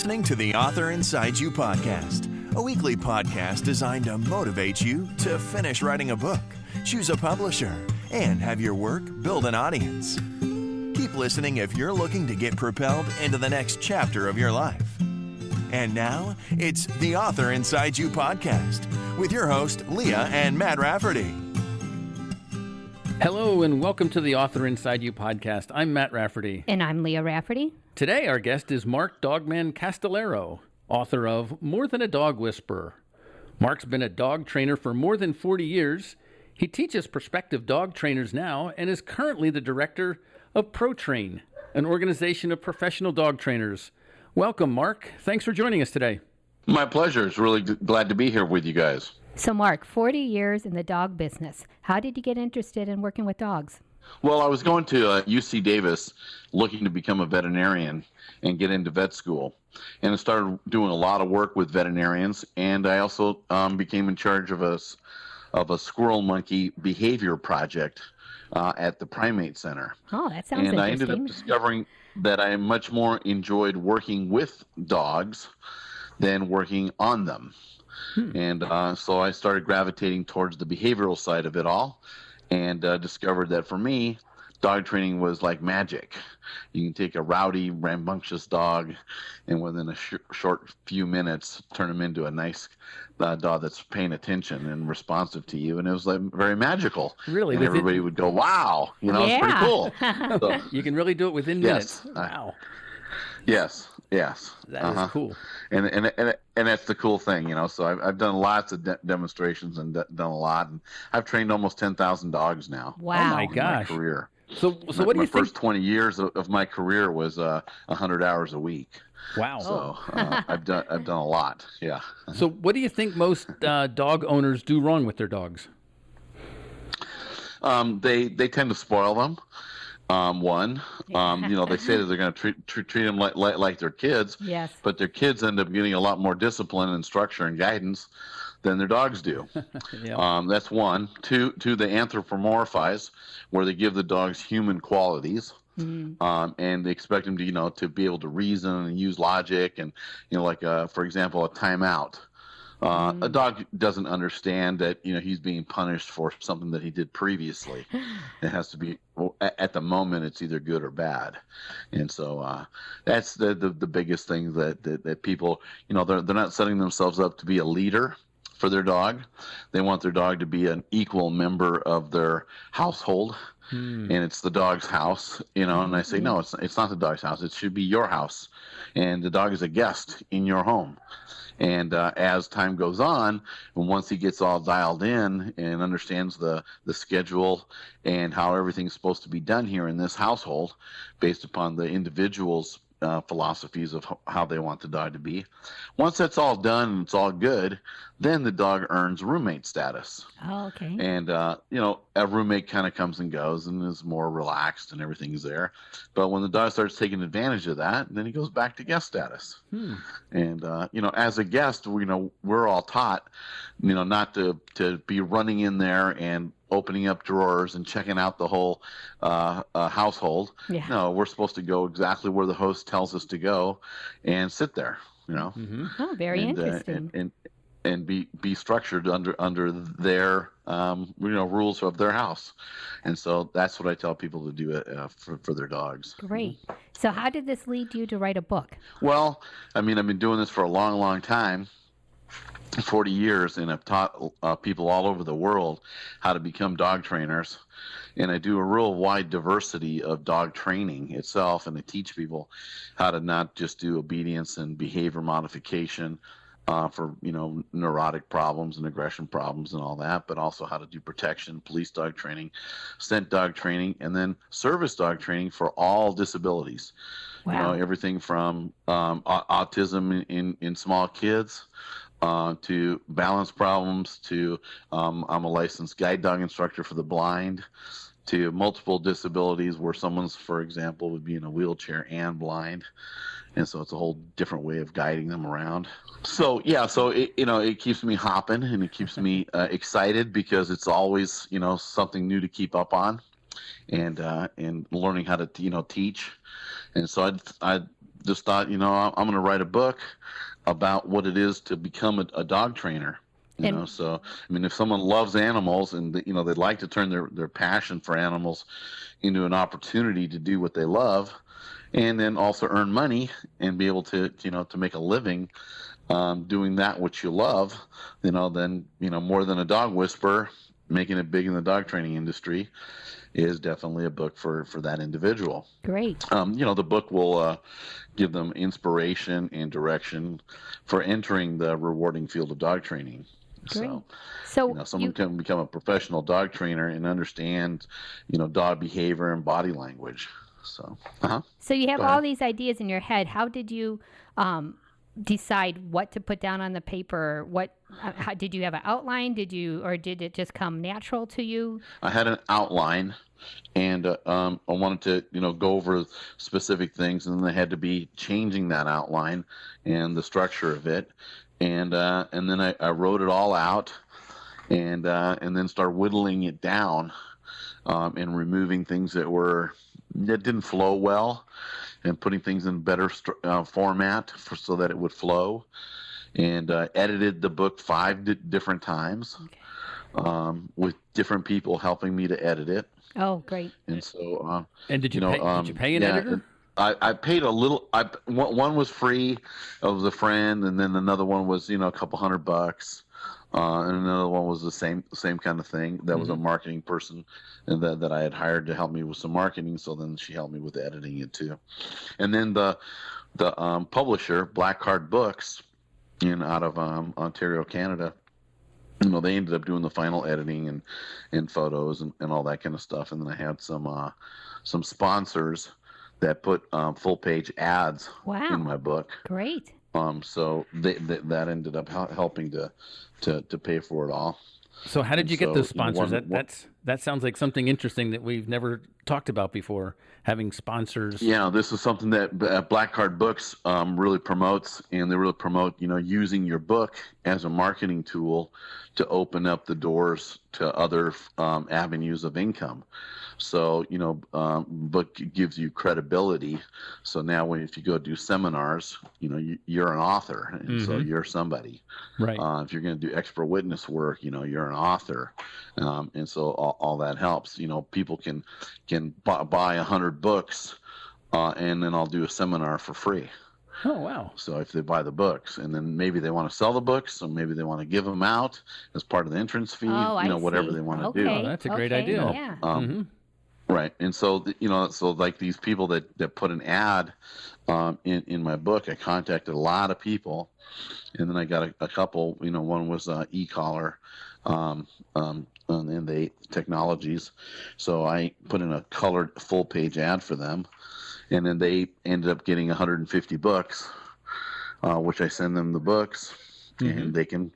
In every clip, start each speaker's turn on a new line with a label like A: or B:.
A: listening to the Author Inside You podcast, a weekly podcast designed to motivate you to finish writing a book, choose a publisher, and have your work build an audience. Keep listening if you're looking to get propelled into the next chapter of your life. And now, it's the Author Inside You podcast with your host, Leah and Matt Rafferty.
B: Hello and welcome to the Author Inside You podcast. I'm Matt Rafferty.
C: And I'm Leah Rafferty.
B: Today our guest is Mark Dogman Castillero, author of More Than a Dog Whisperer. Mark's been a dog trainer for more than 40 years. He teaches prospective dog trainers now and is currently the director of ProTrain, an organization of professional dog trainers. Welcome, Mark. Thanks for joining us today.
D: My pleasure. It's really glad to be here with you guys.
C: So, Mark, 40 years in the dog business. How did you get interested in working with dogs?
D: Well, I was going to UC Davis looking to become a veterinarian and get into vet school. And I started doing a lot of work with veterinarians. And I also became in charge of a squirrel monkey behavior project at the Primate Center.
C: Oh, that sounds interesting.
D: And I ended up discovering that I much more enjoyed working with dogs than working on them. And so I started gravitating towards the behavioral side of it all and discovered that for me, dog training was like magic. You can take a rowdy, rambunctious dog and within a short few minutes turn him into a nice dog that's paying attention and responsive to you. And it was like very magical.
B: Really?
D: And everybody would go, wow, it's pretty cool. So,
B: you can really do it within minutes. Wow.
D: Yes.
B: That is cool.
D: And that's the cool thing, So I've done lots of demonstrations and done a lot, and I've trained almost 10,000 dogs now.
C: Wow!
B: Oh my gosh!
D: In my career.
B: So what do you think?
D: My first 20 years of my career was 100 hours a week.
B: Wow!
D: So I've done a lot. Yeah.
B: So what do you think most dog owners do wrong with their dogs?
D: They tend to spoil them. They say that they're going to treat them like their kids.
C: Yes.
D: But their kids end up getting a lot more discipline and structure and guidance than their dogs do.
B: Yeah.
D: That's one. Two, they anthropomorphize, where they give the dogs human qualities. Mm-hmm. And they expect them to, to be able to reason and use logic and, for example, a timeout. A dog doesn't understand that, he's being punished for something that he did previously. It has to be, at the moment, it's either good or bad. And so that's the biggest thing that people, they're not setting themselves up to be a leader for their dog. They want their dog to be an equal member of their household. And it's the dog's house, and I say, no, it's not the dog's house. It should be your house. And the dog is a guest in your home. And as time goes on, and once he gets all dialed in and understands the schedule and how everything's supposed to be done here in this household based upon the individual's philosophies of how they want the dog to be. Once that's all done and it's all good, then the dog earns roommate status.
C: Oh, okay.
D: And, a roommate kind of comes and goes and is more relaxed and everything's there. But when the dog starts taking advantage of that, then he goes back to guest status. And, as a guest, we're all taught, not to be running in there and opening up drawers and checking out the whole household. Yeah. No, we're supposed to go exactly where the host tells us to go and sit there,
C: Mm-hmm. Oh, very interesting.
D: And be structured under their rules of their house. And so that's what I tell people to do for their dogs.
C: Great. So how did this lead you to write a book?
D: Well, I've been doing this for a long, long time. 40 years, and I've taught people all over the world how to become dog trainers. And I do a real wide diversity of dog training itself, and I teach people how to not just do obedience and behavior modification for neurotic problems and aggression problems and all that, but also how to do protection, police dog training, scent dog training, and then service dog training for all disabilities.
C: Wow.
D: Everything from autism in small kids to balance problems, to I'm a licensed guide dog instructor for the blind, to multiple disabilities where someone's, for example, would be in a wheelchair and blind. And so it's a whole different way of guiding them around. So it keeps me hopping and it keeps me excited because it's always, something new to keep up on and learning how to, teach. And so I just thought, I'm going to write a book about what it is to become a dog trainer. So I mean, if someone loves animals and they'd like to turn their passion for animals into an opportunity to do what they love, and then also earn money and be able to to make a living doing that which you love, then more than a dog whisperer, making it big in the dog training industry is definitely a book for that individual.
C: Great.
D: The book will give them inspiration and direction for entering the rewarding field of dog training.
C: Great. So
D: someone can become a professional dog trainer and understand, dog behavior and body language. So
C: you have all these ideas in your head. How did you decide what to put down on the paper? How, did you have an outline? Did it just come natural to you?
D: I had an outline, and I wanted to go over specific things, and then I had to be changing that outline and the structure of it, and then I wrote it all out, and then start whittling it down, and removing things that didn't flow well, and putting things in better format so that it would flow, and edited the book 5 different times, with different people helping me to edit it.
C: Oh, great!
D: And so,
B: and did you pay an editor?
D: I paid a little. One was free. It was a friend, and then another one was a couple $100. And another one was the same kind of thing. That was a marketing person, and that I had hired to help me with some marketing. So then she helped me with editing it too. And then the publisher, Blackheart Books, out of Ontario, Canada, they ended up doing the final editing and photos and all that kind of stuff. And then I had some sponsors that put full page ads in my book.
C: Great.
D: So that ended up helping to pay for it all.
B: So how did you get those sponsors? That sounds like something interesting that we've never talked about before, having sponsors.
D: Yeah, this is something that Blackheart Books really promotes, and they really promote, using your book as a marketing tool to open up the doors to other avenues of income. So, book gives you credibility. So now if you go do seminars, you're an author, and so you're somebody.
B: Right.
D: If you're going to do expert witness work, you're an author. And so all that helps. People can buy 100 books, and then I'll do a seminar for free.
B: Oh, wow.
D: So if they buy the books, and then maybe they want to sell the books, or maybe they want to give them out as part of the entrance fee, whatever they want to do.
B: Oh, that's a great idea.
C: Yeah.
D: Right. And so, so like these people that put an ad in my book, I contacted a lot of people, and then I got a couple, one was e-collar, and they technologies. So I put in a colored full page ad for them, and then they ended up getting 150 books, which I send them the books, and they can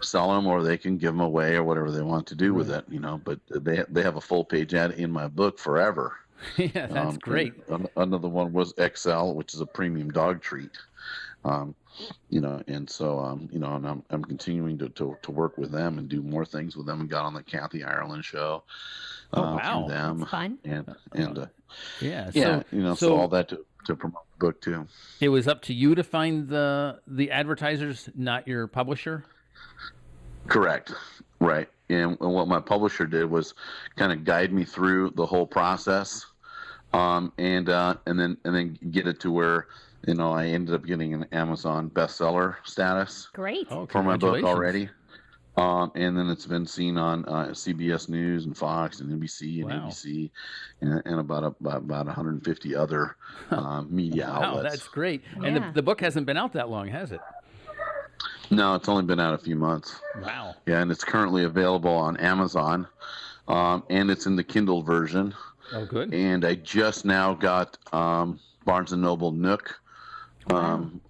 D: sell them or they can give them away or whatever they want to do with it, but they have a full page ad in my book forever.
B: Yeah, that's great.
D: Another one was XL, which is a premium dog treat. And so, and I'm continuing to work with them and do more things with them, and got on the Kathy Ireland show.
B: Wow.
D: Through them.
C: That's fun.
B: So
D: all that to promote the book too.
B: It was up to you to find the advertisers, not your publisher?
D: Correct. Right. And what my publisher did was kind of guide me through the whole process, and then get it to where, I ended up getting an Amazon bestseller status.
C: Great.
D: For my book already. And then it's been seen on CBS News and Fox and NBC and ABC and about 150 other media outlets.
B: Wow, that's great.
C: Yeah.
B: And the book hasn't been out that long, has it?
D: No, it's only been out a few months.
B: Wow.
D: Yeah, and it's currently available on Amazon, and it's in the Kindle version.
B: Oh, good.
D: And I just now got Barnes & Noble Nook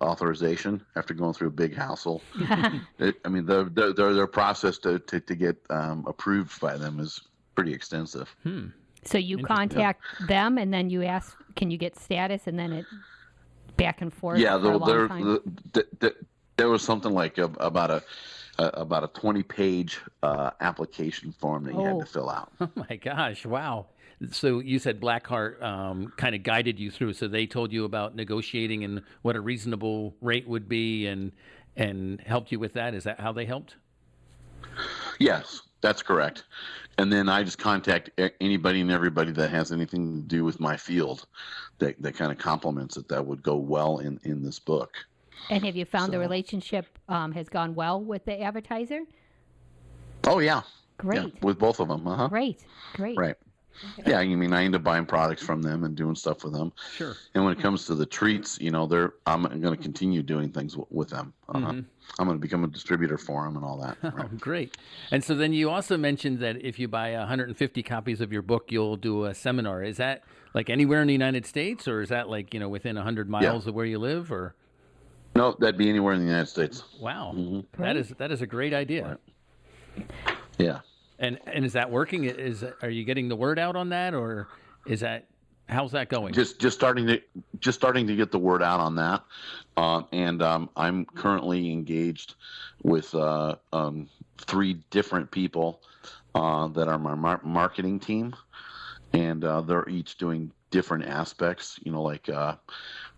D: authorization after going through a big hassle. Their process to get approved by them is pretty extensive.
C: So you contact them, and then you ask, can you get status, and then it back and forth.
D: Yeah,
C: for a long time.
D: There was something like about about a 20-page application form that you had to fill out.
B: Oh my gosh! Wow. So you said Blackheart kind of guided you through. So they told you about negotiating and what a reasonable rate would be, and helped you with that. Is that how they helped?
D: Yes, that's correct. And then I just contact anybody and everybody that has anything to do with my field that kind of complements it, that would go well in this book.
C: And have you found the relationship has gone well with the advertiser?
D: Oh, yeah.
C: Great.
D: Yeah, with both of them. Uh-huh.
C: Great.
D: Right. Okay. Yeah, I mean, I end up buying products from them and doing stuff with them.
B: Sure.
D: And when it comes to the treats, I'm going to continue doing things with them. Mm-hmm. I'm going to become a distributor for them and all that.
B: Right? Oh, great. And so then you also mentioned that if you buy 150 copies of your book, you'll do a seminar. Is that like anywhere in the United States, or is that like, within 100 miles of where you live, or?
D: No, that'd be anywhere in the United States.
B: Wow. Mm-hmm. That is a great idea.
D: Right. Yeah.
B: And is that working? Are you getting the word out on that, or how's that going?
D: Just starting to get the word out on that, and I'm currently engaged with 3 different people that are my marketing team, and they're each doing different aspects. Like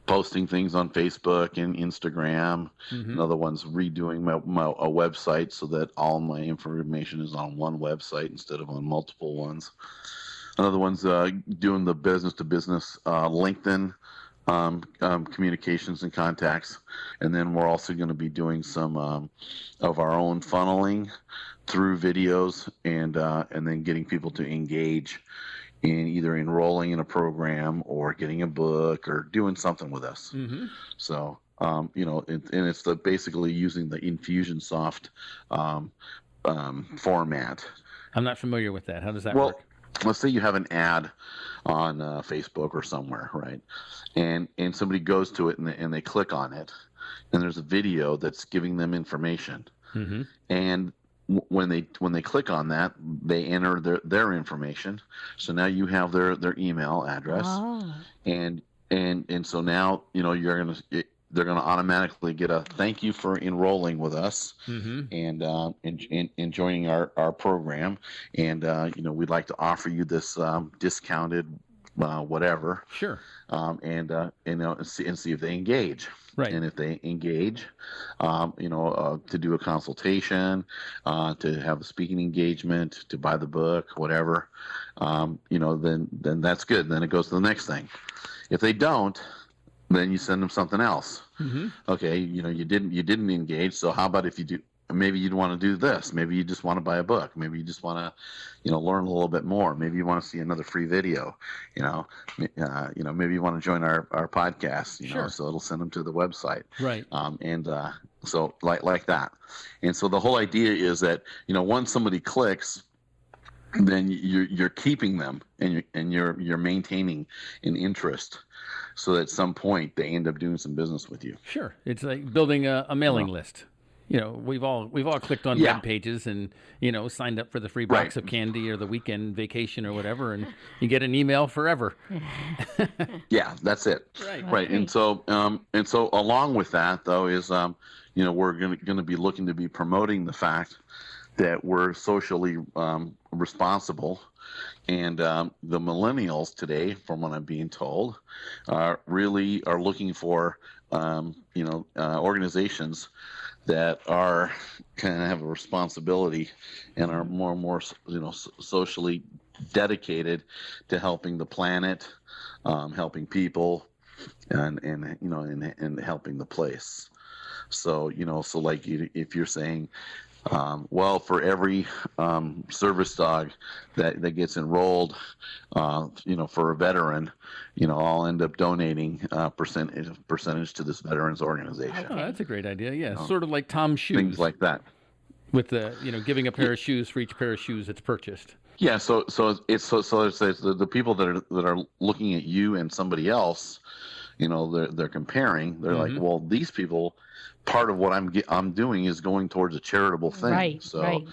D: posting things on Facebook and Instagram. Mm-hmm. Another one's redoing a website so that all my information is on one website instead of on multiple ones. Another one's doing the business-to-business LinkedIn communications and contacts. And then we're also going to be doing some of our own funneling through videos and then getting people to engage in either enrolling in a program or getting a book or doing something with us. Mm-hmm. So, it's basically using the Infusionsoft format.
B: I'm not familiar with that. How does that work?
D: Let's say you have an ad on Facebook or somewhere, right? And somebody goes to it and they click on it, and there's a video that's giving them information. Mm-hmm. And when they click on that, they enter their information. So now you have their email address, and so now they're gonna automatically get a thank you for enrolling with us, mm-hmm. and joining our program, and we'd like to offer you this discounted whatever.
B: Sure.
D: And see if they engage. Right. And if they engage, to do a consultation, to have a speaking engagement, to buy the book, whatever, then that's good. Then it goes to the next thing. If they don't, then you send them something else. Mm-hmm. Okay, you didn't engage. So how about if you do? Maybe you'd want to do this. Maybe you just want to buy a book. Maybe you just want to, learn a little bit more. Maybe you want to see another free video. Maybe you want to join our podcast.
B: Sure.
D: So it'll send them to the website.
B: Right.
D: So like that. And so the whole idea is that once somebody clicks, then you're keeping them and you're maintaining an interest. So that at some point they end up doing some business with you.
B: Sure. It's like building a mailing list. We've all clicked on web pages and, signed up for the free box of candy or the weekend vacation or whatever, and you get an email forever.
D: Yeah, that's it. Right. And so along with that, though, is, we're going to be looking to be promoting the fact that we're socially responsible. And the millennials today, from what I'm being told, really are looking for, organizations that are kind of have a responsibility and are more and more, socially dedicated to helping the planet, helping people, and helping the place. So, so like if you're saying, for every service dog that gets enrolled, for a veteran, I'll end up donating percentage to this veterans organization.
B: Oh, that's a great idea. Yeah, sort of like Tom's Shoes.
D: Things like that.
B: With the giving a pair of shoes for each pair of shoes that's purchased.
D: Yeah, so it's the people that are looking at you and somebody else, they're comparing. They're mm-hmm. like, well, these people. Part of what I'm doing is going towards a charitable thing. Right. So,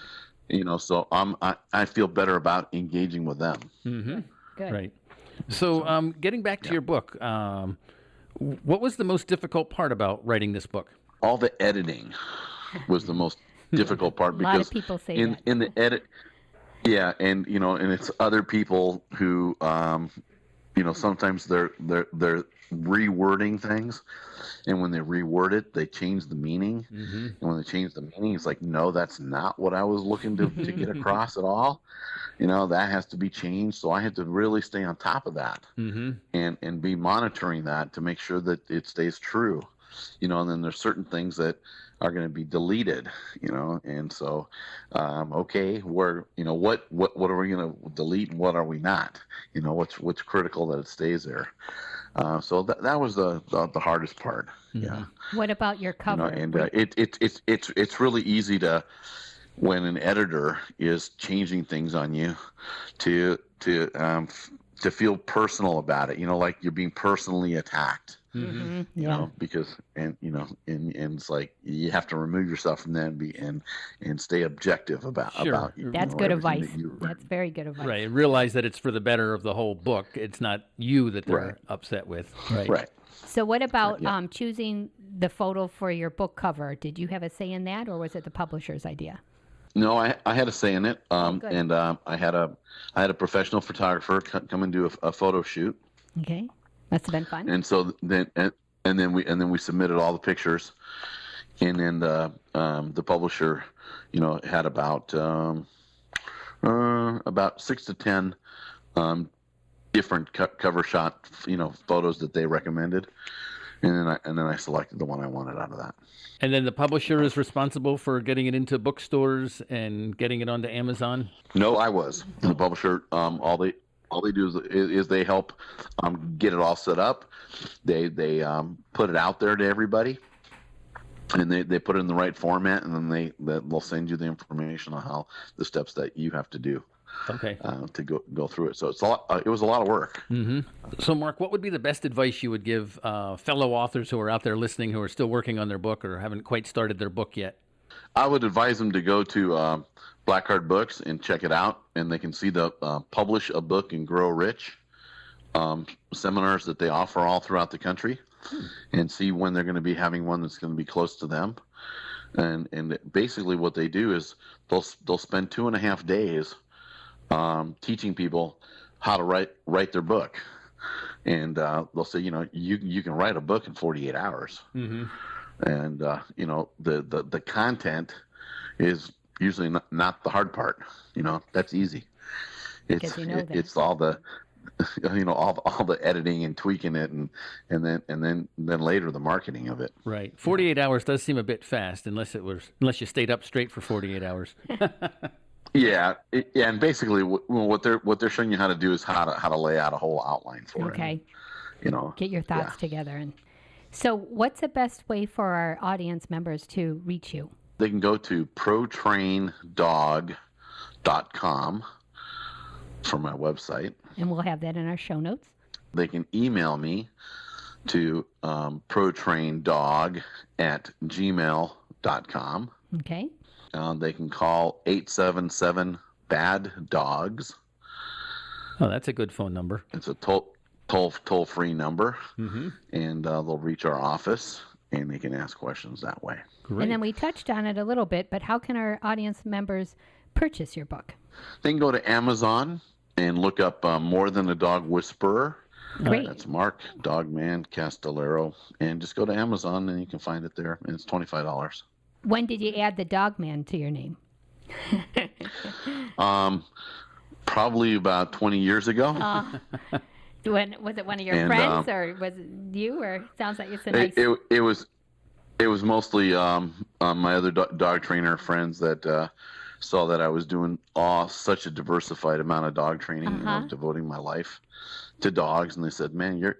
D: so I feel better about engaging with them.
B: Mm-hmm. Good. Right. So, getting back to your book, what was the most difficult part about writing this book?
D: All the editing was the most difficult part,
C: A
D: because
C: lot of people say that.
D: in the edit, yeah, and it's other people who, sometimes they're rewording things, and when they reword it, they change the meaning, and when they change the meaning, it's like, no, that's not what I was looking to get across at all. That has to be changed. So I had to really stay on top of that, and be monitoring that to make sure that it stays true. And then there's certain things that are going to be deleted, and so, okay, what are we going to delete and what are we not? What's critical that it stays there. So that was the hardest part. Yeah.
C: What about your cover?
D: And it's really easy to, when an editor is changing things on you, to feel personal about it. Like you're being personally attacked. Because and it's like you have to remove yourself from that and stay objective about
C: That's good advice. That's very good advice.
B: Right, and realize that it's for the better of the whole book. It's not you that they're upset with. Right.
C: So what about choosing the photo for your book cover? Did you have a say in that, or was it the publisher's idea?
D: No, I had a say in it, and I had a professional photographer come and do a photo shoot.
C: Okay. Must have been fun.
D: And so then we submitted all the pictures, and then the publisher, had about 6 to 10 different cover shot, photos that they recommended, and then I selected the one I wanted out of that.
B: And then the publisher is responsible for getting it into bookstores and getting it onto Amazon?
D: No, I was. The publisher, all they do is they help get it all set up. They put it out there to everybody, and they put it in the right format, and then they'll send you the information on the steps that you have to do.
B: Okay.
D: To go through it. So it was a lot of work.
B: So, Mark, what would be the best advice you would give fellow authors who are out there listening, who are still working on their book or haven't quite started their book yet?
D: I would advise them to go to Blackheart Books and check it out, and they can see the Publish a Book and Grow Rich seminars that they offer all throughout the country, and see when they're going to be having one that's going to be close to them. And basically what they do is they'll spend 2.5 days teaching people how to write their book, and they'll say, you can write a book in 48 hours. And the content is usually not the hard part. That's easy. It's all the all the editing and tweaking it, and then later the marketing of it.
B: Right. 48 hours does seem a bit fast, unless you stayed up straight for 48 hours.
D: Yeah, and basically what they're showing you how to do is how to lay out a whole outline for it.
C: Okay. Get your thoughts together. And so what's the best way for our audience members to reach you?
D: They can go to protraindog.com for my website.
C: And we'll have that in our show notes.
D: They can email me to protraindog@gmail.com.
C: Okay.
D: They can call 877-BAD-DOGS.
B: Oh, that's a good phone number.
D: It's a toll-free number, and they'll reach our office, and they can ask questions that way.
B: Great.
C: And then we touched on it a little bit, but how can our audience members purchase your book?
D: They can go to Amazon and look up More Than a Dog Whisperer.
C: Great.
D: That's Mark Dogman Castillero, and just go to Amazon and you can find it there, and it's $25.
C: When did you add the Dogman to your name?
D: Probably about 20 years ago.
C: When was it one of your friends, or was it you? Or sounds like it's a nice.
D: It was mostly my other dog trainer friends that saw that I was doing such a diversified amount of dog training, devoting my life to dogs, and they said, "Man, your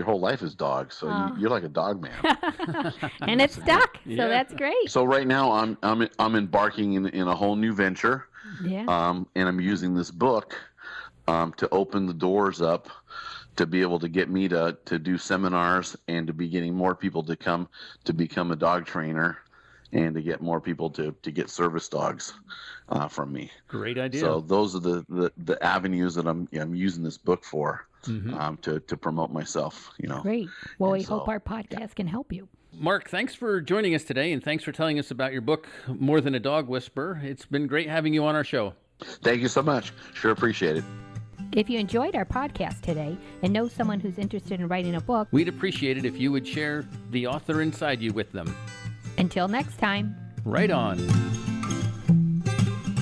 D: whole life is dogs, so you're like a dog man."
C: And it's stuck, so that's great.
D: So right now I'm embarking in a whole new venture,
C: and
D: I'm using this book to open the doors up to be able to get me to do seminars, and to be getting more people to come to become a dog trainer, and to get more people to get service dogs from me.
B: Great idea.
D: So those are the avenues that I'm using this book for, to promote myself.
C: Great. Well, we hope our podcast can help you.
B: Mark, thanks for joining us today, and thanks for telling us about your book, More Than a Dog Whisperer. It's been great having you on our show.
D: Thank you so much. Sure appreciate it.
C: If you enjoyed our podcast today and know someone who's interested in writing a book,
B: we'd appreciate it if you would share the author inside you with them.
C: Until next time.
B: Right on.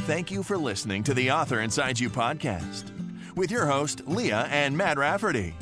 A: Thank you for listening to the Author Inside You podcast with your host, Leah and Matt Rafferty.